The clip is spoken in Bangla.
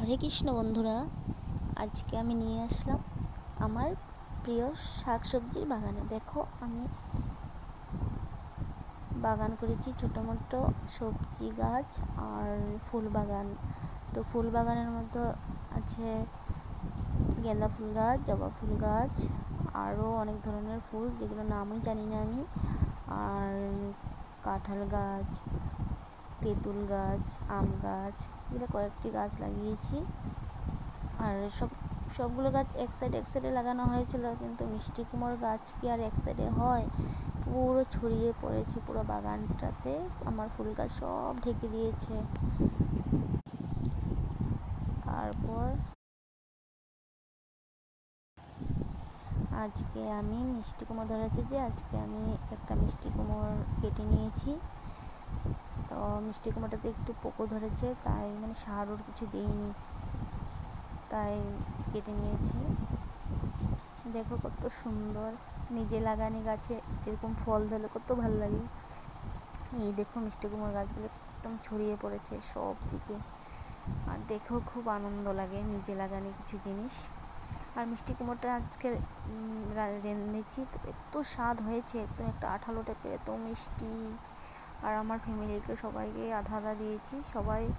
হরে কৃষ্ণ বন্ধুরা, আজকে আমি নিয়ে আসলাম আমার প্রিয় শাকসবজির বাগানে। দেখো, আমি বাগান করেছি ছোটো মোটো সবজি গাছ আর ফুল বাগান। তো ফুল বাগানের মধ্যে আছে গেঁদা ফুল গাছ, জবা ফুল গাছ, আরও অনেক ধরনের ফুল যেগুলো নামই জানি না আমি, আর কাঁঠাল গাছ, তেঁতুল গাছ, আম গাছ, এগুলো কয়েকটি গাছ লাগিয়েছি। আর সবগুলো গাছ এক সাইডে লাগানো হয়েছিল, কিন্তু মিষ্টি কুমড়োর গাছ কি আর এক সাইডে হয়? পুরো ছড়িয়ে পড়েছে পুরো বাগানটাতে, আমার ফুল গাছ সব ঢেকে দিয়েছে। তারপর আজকে আমি মিষ্টি কুমড়ো ধরেছে যে আজকে আমি একটা মিষ্টি কুমড়ো কেটে নিয়েছি। তো মিষ্টি কুমড়োটাতে একটু পোকো ধরেছে, তাই সার ওর কিছু দিইনি, তাই কেটে নিয়েছি। দেখো কত সুন্দর, নিজে লাগানি গাছে এরকম ফল ধরলে কত ভালো লাগে। এই দেখো মিষ্টি কুমড়োর গাছগুলো একদম ছড়িয়ে পড়েছে সব দিকে, আর দেখেও খুব আনন্দ লাগে নিজে লাগানি কিছু জিনিস। আর মিষ্টি কুমড়োটা আজকে রেঁধেছি, তো এত স্বাদ হয়েছে, একদম একটা আঠালো টাইপের, এত মিষ্টি। আর আমার ফ্যামিলিকে সবাইকে আধা আধা দিয়েছি, সবাই